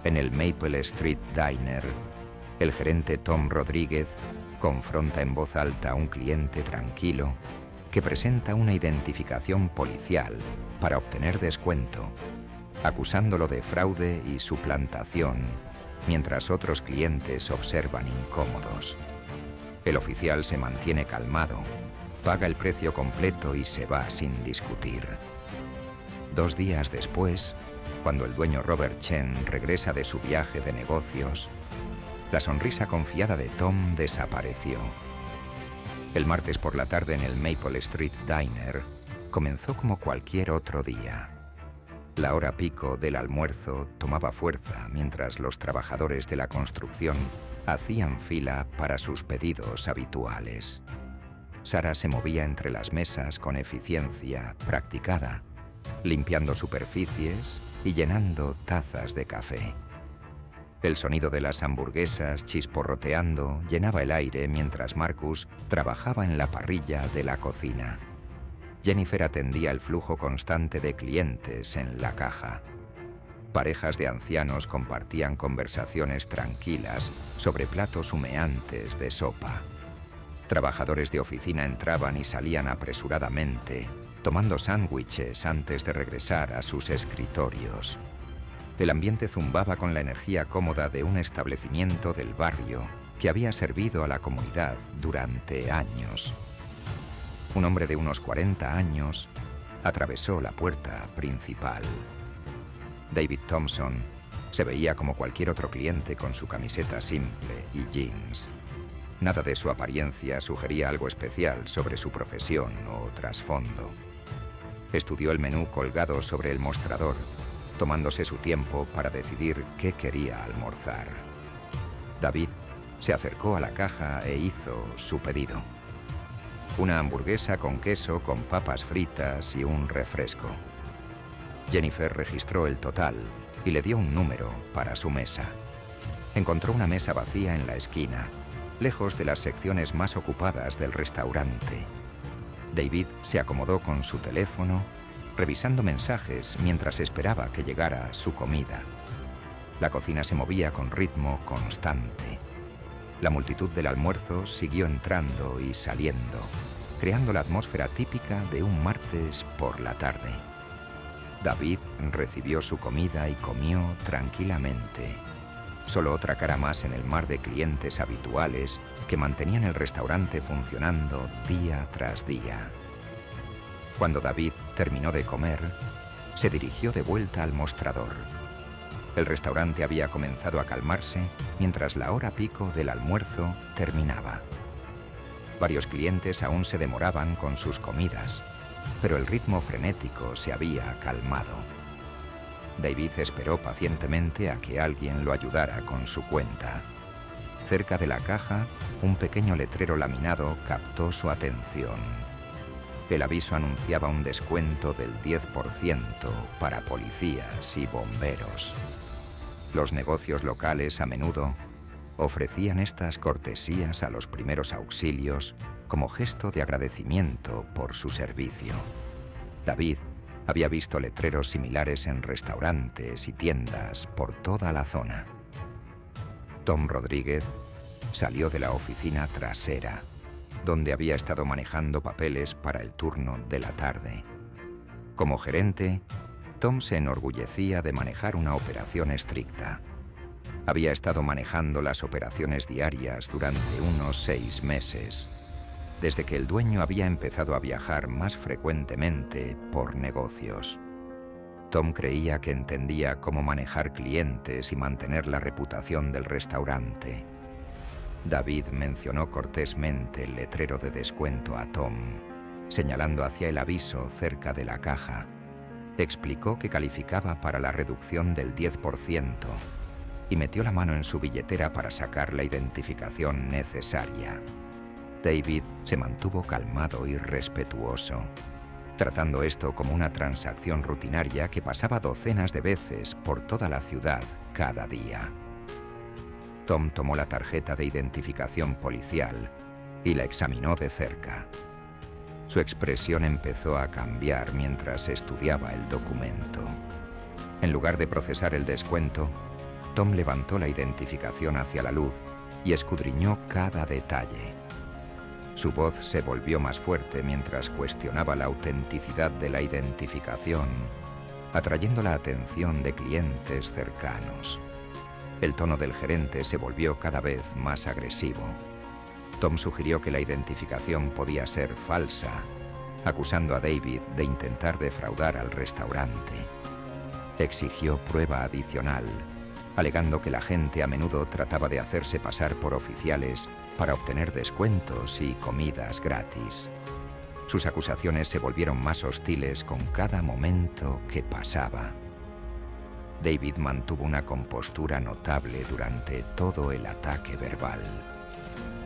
En el Maple Street Diner, el gerente Tom Rodríguez confronta en voz alta a un cliente tranquilo que presenta una identificación policial para obtener descuento, acusándolo de fraude y suplantación, mientras otros clientes observan incómodos. El oficial se mantiene calmado, paga el precio completo y se va sin discutir. 2 días después, cuando el dueño Robert Chen regresa de su viaje de negocios, la sonrisa confiada de Tom desapareció. El martes por la tarde en el Maple Street Diner comenzó como cualquier otro día. La hora pico del almuerzo tomaba fuerza mientras los trabajadores de la construcción hacían fila para sus pedidos habituales. Sara se movía entre las mesas con eficiencia practicada, limpiando superficies y llenando tazas de café. El sonido de las hamburguesas chisporroteando llenaba el aire mientras Marcus trabajaba en la parrilla de la cocina. Jennifer atendía el flujo constante de clientes en la caja. Parejas de ancianos compartían conversaciones tranquilas sobre platos humeantes de sopa. Trabajadores de oficina entraban y salían apresuradamente, tomando sándwiches antes de regresar a sus escritorios. El ambiente zumbaba con la energía cómoda de un establecimiento del barrio que había servido a la comunidad durante años. Un hombre de unos 40 años atravesó la puerta principal. David Thompson se veía como cualquier otro cliente con su camiseta simple y jeans. Nada de su apariencia sugería algo especial sobre su profesión o trasfondo. Estudió el menú colgado sobre el mostrador, tomándose su tiempo para decidir qué quería almorzar. David se acercó a la caja e hizo su pedido. Una hamburguesa con queso, con papas fritas y un refresco. Jennifer registró el total y le dio un número para su mesa. Encontró una mesa vacía en la esquina, lejos de las secciones más ocupadas del restaurante. David se acomodó con su teléfono, revisando mensajes mientras esperaba que llegara su comida. La cocina se movía con ritmo constante. La multitud del almuerzo siguió entrando y saliendo, creando la atmósfera típica de un martes por la tarde. David recibió su comida y comió tranquilamente. Solo otra cara más en el mar de clientes habituales que mantenían el restaurante funcionando día tras día. Cuando David terminó de comer, se dirigió de vuelta al mostrador. El restaurante había comenzado a calmarse mientras la hora pico del almuerzo terminaba. Varios clientes aún se demoraban con sus comidas, pero el ritmo frenético se había calmado. David esperó pacientemente a que alguien lo ayudara con su cuenta. Cerca de la caja, un pequeño letrero laminado captó su atención. El aviso anunciaba un descuento del 10% para policías y bomberos. Los negocios locales a menudo ofrecían estas cortesías a los primeros auxilios como gesto de agradecimiento por su servicio. David había visto letreros similares en restaurantes y tiendas por toda la zona. Tom Rodríguez salió de la oficina trasera, donde había estado manejando papeles para el turno de la tarde. Como gerente, Tom se enorgullecía de manejar una operación estricta. Había estado manejando las operaciones diarias durante unos 6 meses, desde que el dueño había empezado a viajar más frecuentemente por negocios. Tom creía que entendía cómo manejar clientes y mantener la reputación del restaurante. David mencionó cortésmente el letrero de descuento a Tom, señalando hacia el aviso cerca de la caja. Explicó que calificaba para la reducción del 10% y metió la mano en su billetera para sacar la identificación necesaria. David se mantuvo calmado y respetuoso, tratando esto como una transacción rutinaria que pasaba docenas de veces por toda la ciudad cada día. Tom tomó la tarjeta de identificación policial y la examinó de cerca. Su expresión empezó a cambiar mientras estudiaba el documento. En lugar de procesar el descuento, Tom levantó la identificación hacia la luz y escudriñó cada detalle. Su voz se volvió más fuerte mientras cuestionaba la autenticidad de la identificación, atrayendo la atención de clientes cercanos. El tono del gerente se volvió cada vez más agresivo. Tom sugirió que la identificación podía ser falsa, acusando a David de intentar defraudar al restaurante. Exigió prueba adicional, alegando que la gente a menudo trataba de hacerse pasar por oficiales para obtener descuentos y comidas gratis. Sus acusaciones se volvieron más hostiles con cada momento que pasaba. David mantuvo una compostura notable durante todo el ataque verbal.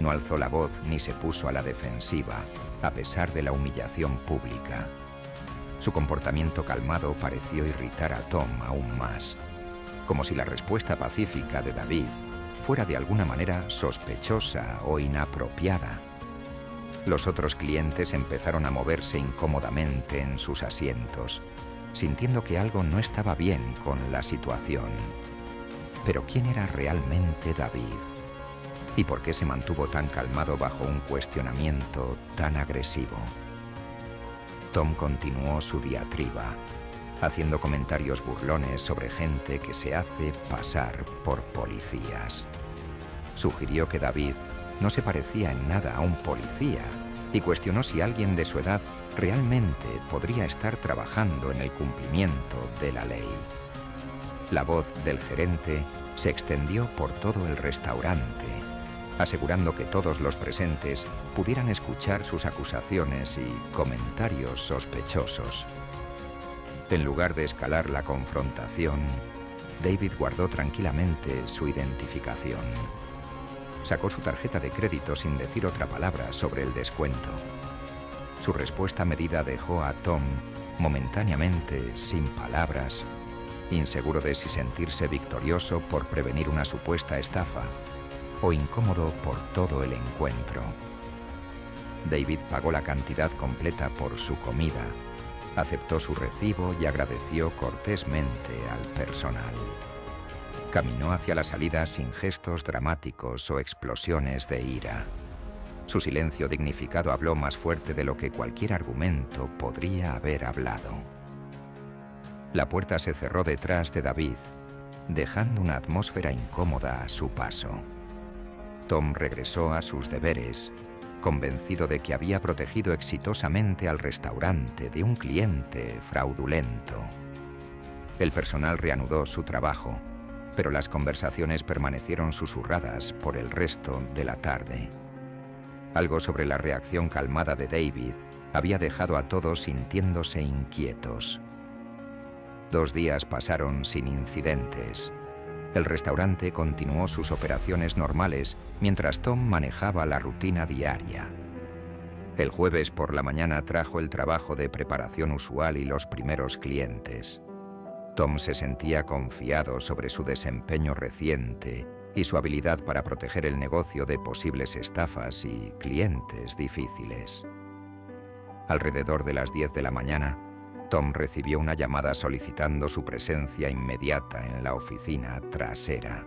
No alzó la voz ni se puso a la defensiva, a pesar de la humillación pública. Su comportamiento calmado pareció irritar a Tom aún más, como si la respuesta pacífica de David fuera de alguna manera sospechosa o inapropiada. Los otros clientes empezaron a moverse incómodamente en sus asientos, sintiendo que algo no estaba bien con la situación. Pero ¿quién era realmente David? ¿Y por qué se mantuvo tan calmado bajo un cuestionamiento tan agresivo? Tom continuó su diatriba, haciendo comentarios burlones sobre gente que se hace pasar por policías. Sugirió que David no se parecía en nada a un policía y cuestionó si alguien de su edad realmente podría estar trabajando en el cumplimiento de la ley. La voz del gerente se extendió por todo el restaurante, asegurando que todos los presentes pudieran escuchar sus acusaciones y comentarios sospechosos. En lugar de escalar la confrontación, David guardó tranquilamente su identificación. Sacó su tarjeta de crédito sin decir otra palabra sobre el descuento. Su respuesta medida dejó a Tom momentáneamente sin palabras, inseguro de si sentirse victorioso por prevenir una supuesta estafa o incómodo por todo el encuentro. David pagó la cantidad completa por su comida, aceptó su recibo y agradeció cortésmente al personal. Caminó hacia la salida sin gestos dramáticos o explosiones de ira. Su silencio dignificado habló más fuerte de lo que cualquier argumento podría haber hablado. La puerta se cerró detrás de David, dejando una atmósfera incómoda a su paso. Tom regresó a sus deberes, convencido de que había protegido exitosamente al restaurante de un cliente fraudulento. El personal reanudó su trabajo, pero las conversaciones permanecieron susurradas por el resto de la tarde. Algo sobre la reacción calmada de David había dejado a todos sintiéndose inquietos. 2 días pasaron sin incidentes. El restaurante continuó sus operaciones normales mientras Tom manejaba la rutina diaria. El jueves por la mañana trajo el trabajo de preparación usual y los primeros clientes. Tom se sentía confiado sobre su desempeño reciente y su habilidad para proteger el negocio de posibles estafas y clientes difíciles. Alrededor de las 10 de la mañana, Tom recibió una llamada solicitando su presencia inmediata en la oficina trasera.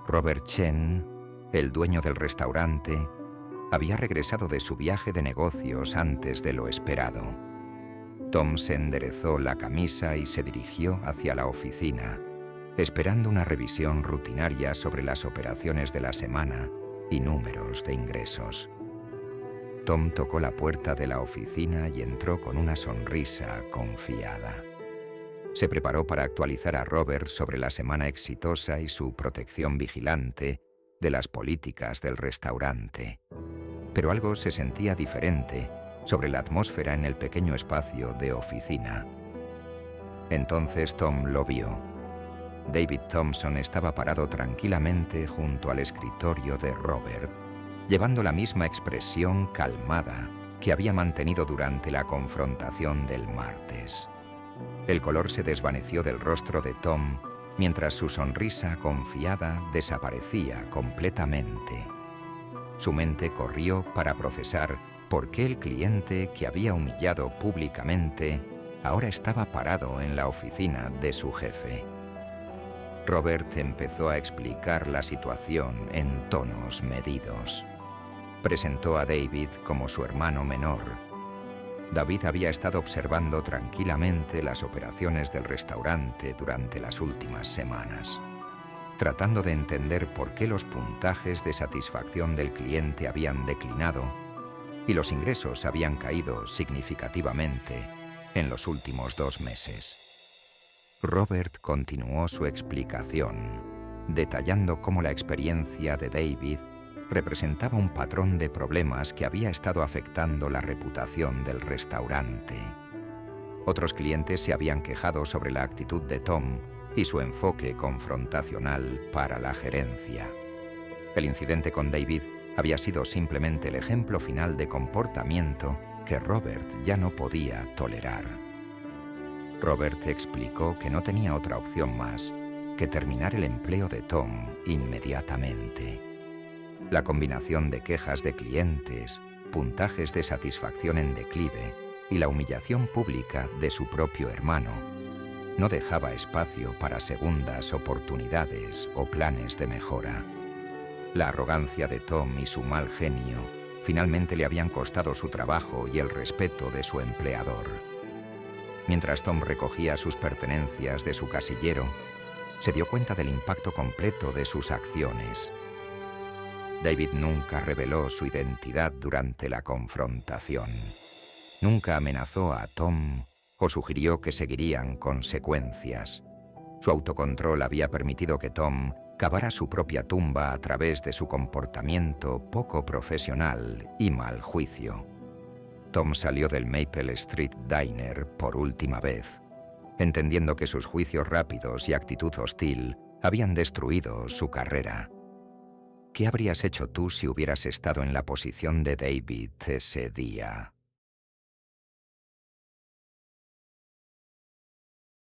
Robert Chen, el dueño del restaurante, había regresado de su viaje de negocios antes de lo esperado. Tom se enderezó la camisa y se dirigió hacia la oficina, esperando una revisión rutinaria sobre las operaciones de la semana y números de ingresos. Tom tocó la puerta de la oficina y entró con una sonrisa confiada. Se preparó para actualizar a Robert sobre la semana exitosa y su protección vigilante de las políticas del restaurante. Pero algo se sentía diferente sobre la atmósfera en el pequeño espacio de oficina. Entonces Tom lo vio. David Thompson estaba parado tranquilamente junto al escritorio de Robert, llevando la misma expresión calmada que había mantenido durante la confrontación del martes. El color se desvaneció del rostro de Tom mientras su sonrisa confiada desaparecía completamente. Su mente corrió para procesar por qué el cliente que había humillado públicamente ahora estaba parado en la oficina de su jefe. Robert empezó a explicar la situación en tonos medidos. Presentó a David como su hermano menor. David había estado observando tranquilamente las operaciones del restaurante durante las últimas semanas, tratando de entender por qué los puntajes de satisfacción del cliente habían declinado y los ingresos habían caído significativamente en los últimos 2 meses. Robert continuó su explicación, detallando cómo la experiencia de David representaba un patrón de problemas que había estado afectando la reputación del restaurante. Otros clientes se habían quejado sobre la actitud de Tom y su enfoque confrontacional para la gerencia. El incidente con David había sido simplemente el ejemplo final de comportamiento que Robert ya no podía tolerar. Robert explicó que no tenía otra opción más que terminar el empleo de Tom inmediatamente. La combinación de quejas de clientes, puntajes de satisfacción en declive y la humillación pública de su propio hermano no dejaba espacio para segundas oportunidades o planes de mejora. La arrogancia de Tom y su mal genio finalmente le habían costado su trabajo y el respeto de su empleador. Mientras Tom recogía sus pertenencias de su casillero, se dio cuenta del impacto completo de sus acciones. David nunca reveló su identidad durante la confrontación. Nunca amenazó a Tom o sugirió que seguirían consecuencias. Su autocontrol había permitido que Tom cavara su propia tumba a través de su comportamiento poco profesional y mal juicio. Tom salió del Maple Street Diner por última vez, entendiendo que sus juicios rápidos y actitud hostil habían destruido su carrera. ¿Qué habrías hecho tú si hubieras estado en la posición de David ese día?